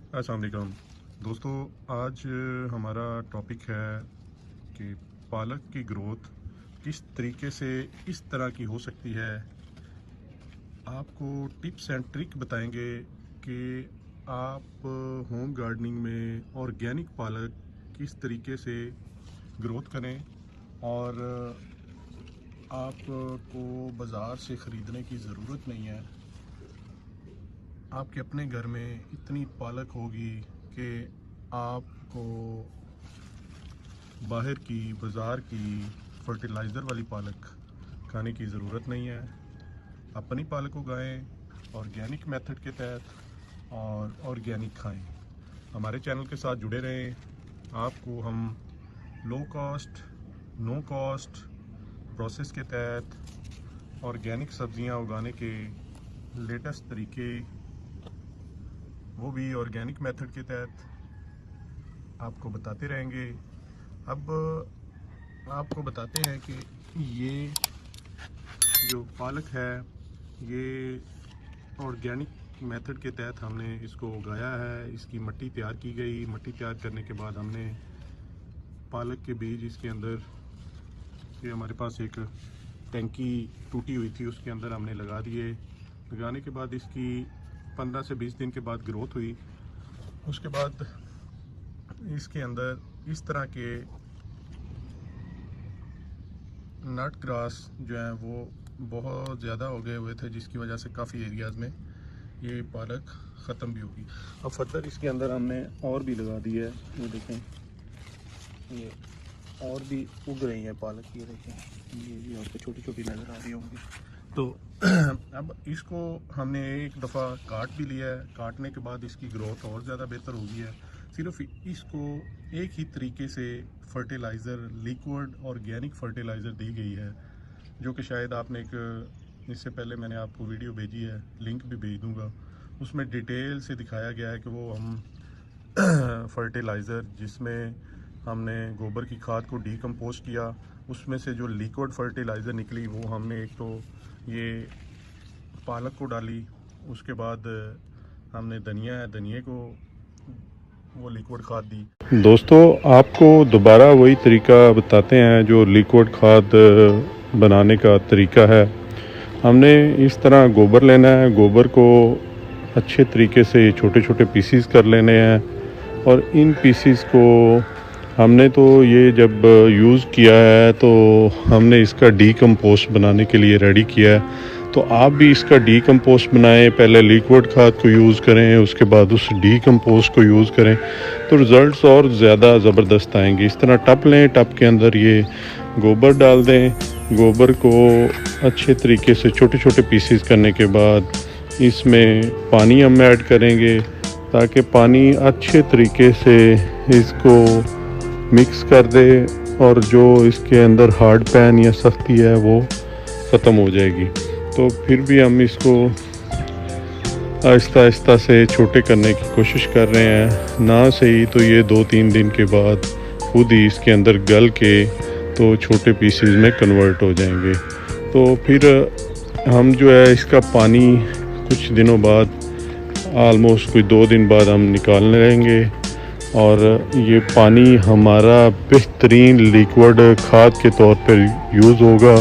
अस्सलाम वालेकुम दोस्तों। आज हमारा टॉपिक है कि पालक की ग्रोथ किस तरीके से इस तरह की हो सकती है। आपको टिप्स एंड ट्रिक बताएंगे कि आप होम गार्डनिंग में ऑर्गेनिक पालक किस तरीके से ग्रोथ करें और आपको बाज़ार से ख़रीदने की ज़रूरत नहीं है। आपके अपने घर में इतनी पालक होगी कि आपको बाहर की बाज़ार की फर्टिलाइज़र वाली पालक खाने की ज़रूरत नहीं है। अपनी पालक उगाएं ऑर्गेनिक मेथड के तहत और ऑर्गेनिक खाएं। हमारे चैनल के साथ जुड़े रहें। आपको हम low cost no cost process के तहत ऑर्गेनिक सब्ज़ियां उगाने के लेटेस्ट तरीके, वो भी ऑर्गेनिक मेथड के तहत आपको बताते रहेंगे। अब आपको बताते हैं कि ये जो पालक है ये ऑर्गेनिक मेथड के तहत हमने इसको उगाया है। इसकी मिट्टी तैयार की गई। मिट्टी तैयार करने के बाद हमने पालक के बीज इसके अंदर, ये हमारे पास एक टैंकी टूटी हुई थी उसके अंदर हमने लगा दिए। लगाने के बाद इसकी 15 से 20 दिन के बाद ग्रोथ हुई। उसके बाद इसके अंदर इस तरह के नट ग्रास जो है वो बहुत ज़्यादा हो गए हुए थे, जिसकी वजह से काफ़ी एरियाज़ में ये पालक ख़त्म भी होगी। अब फर्दर इसके अंदर हमने और भी लगा दी है। ये देखें, ये और भी उग रही है पालक। ये देखें, ये भी आपको छोटी छोटी नज़र आ रही होंगी। तो अब इसको हमने एक दफ़ा काट भी लिया है। काटने के बाद इसकी ग्रोथ और ज़्यादा बेहतर हो गई है। सिर्फ इसको एक ही तरीके से फर्टिलाइज़र, लिक्विड ऑर्गेनिक फर्टिलाइज़र दी गई है, जो कि शायद आपने इससे पहले मैंने आपको वीडियो भेजी है, लिंक भी भेज दूँगा। उसमें डिटेल से दिखाया गया है कि वो हम फर्टिलाइज़र जिसमें हमने गोबर की खाद को डीकम्पोस्ट किया, उसमें से जो लिक्विड फर्टिलाइज़र निकली वो हमने एक तो ये पालक को डाली। उसके बाद हमने धनिया को वो लिक्विड खाद दी। दोस्तों, आपको दोबारा वही तरीका बताते हैं जो लिक्विड खाद बनाने का तरीका है। हमने इस तरह गोबर लेना है। गोबर को अच्छे तरीके से छोटे छोटे पीसीस कर लेने हैं और इन पीसीस को हमने तो ये जब यूज़ किया है तो हमने इसका डीकम्पोस्ट बनाने के लिए रेडी किया है। तो आप भी इसका डीकम्पोस्ट बनाएं। पहले लिक्विड खाद को यूज़ करें, उसके बाद उस डीकम्पोस्ट को यूज़ करें तो रिज़ल्ट्स और ज़्यादा ज़बरदस्त आएंगे। इस तरह टब लें, टब के अंदर ये गोबर डाल दें। गोबर को अच्छे तरीके से छोटे छोटे पीसेस करने के बाद इसमें पानी हम ऐड करेंगे ताकि पानी अच्छे तरीके से इसको मिक्स कर दे और जो इसके अंदर हार्ड पैन या सख्ती है वो ख़त्म हो जाएगी। तो फिर भी हम इसको आहिस्ता आहिस्ता से छोटे करने की कोशिश कर रहे हैं। ना सही तो ये 2-3 दिन के बाद खुद ही इसके अंदर गल के तो छोटे पीसेस में कन्वर्ट हो जाएंगे। तो फिर हम जो है इसका पानी कुछ दिनों बाद, आलमोस्ट कोई 2 दिन बाद हम निकाल लेंगे और ये पानी हमारा बेहतरीन लिक्विड खाद के तौर पर यूज़ होगा।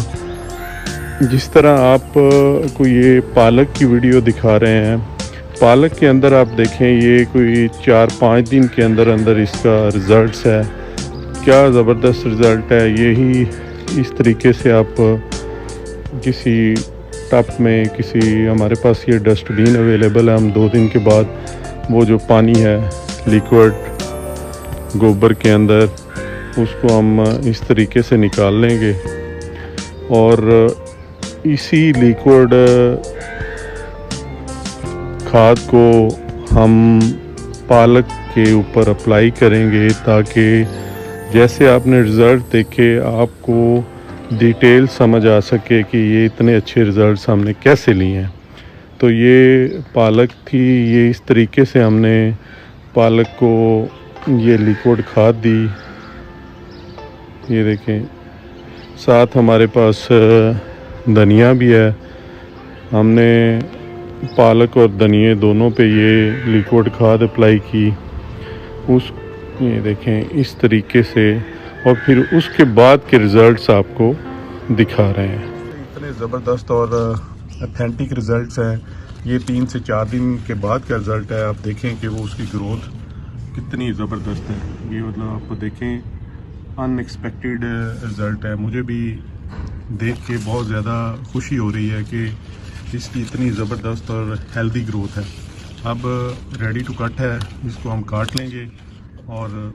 जिस तरह आप को ये पालक की वीडियो दिखा रहे हैं, पालक के अंदर आप देखें ये कोई 4-5 दिन के अंदर अंदर इसका रिज़ल्ट्स है। क्या ज़बरदस्त रिज़ल्ट है। यही इस तरीके से आप किसी टब में, किसी, हमारे पास ये डस्टबिन अवेलेबल है, हम 2 दिन के बाद वो जो पानी है लिक्विड गोबर के अंदर उसको हम इस तरीके से निकाल लेंगे और इसी लिक्विड खाद को हम पालक के ऊपर अप्लाई करेंगे ताकि जैसे आपने रिज़ल्ट देखे आपको डिटेल समझ आ सके कि ये इतने अच्छे रिज़ल्ट्स हमने कैसे लिए हैं। तो ये पालक थी, ये इस तरीके से हमने पालक को ये लिक्विड खाद दी। ये देखें, साथ हमारे पास धनिया भी है। हमने पालक और धनिए दोनों पे ये लिक्विड खाद अप्लाई की, उस ये देखें इस तरीके से, और फिर उसके बाद के रिज़ल्ट्स आपको दिखा रहे हैं। इतने ज़बरदस्त और ऑथेंटिक रिज़ल्ट्स हैं। ये 3 से 4 दिन के बाद का रिज़ल्ट है। आप देखें कि वो उसकी ग्रोथ कितनी ज़बरदस्त है। ये मतलब आपको देखें अनएक्सपेक्टेड रिज़ल्ट है। मुझे भी देख के बहुत ज़्यादा खुशी हो रही है कि इसकी इतनी ज़बरदस्त और हेल्दी ग्रोथ है। अब रेडी टू कट है, इसको हम काट लेंगे और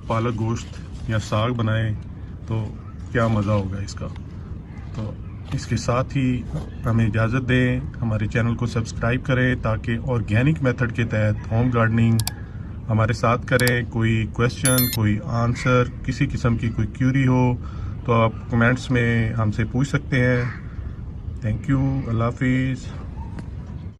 पालक गोश्त या साग बनाएं तो क्या मज़ा होगा इसका। तो इसके साथ ही हमें इजाज़त दें, हमारे चैनल को सब्सक्राइब करें ताकि ऑर्गेनिक मेथड के तहत होम गार्डनिंग हमारे साथ करें। कोई क्वेश्चन, कोई आंसर, किसी किस्म की कोई क्यूरी हो तो आप कमेंट्स में हमसे पूछ सकते हैं। थैंक यू, अल्लाह हाफिज़।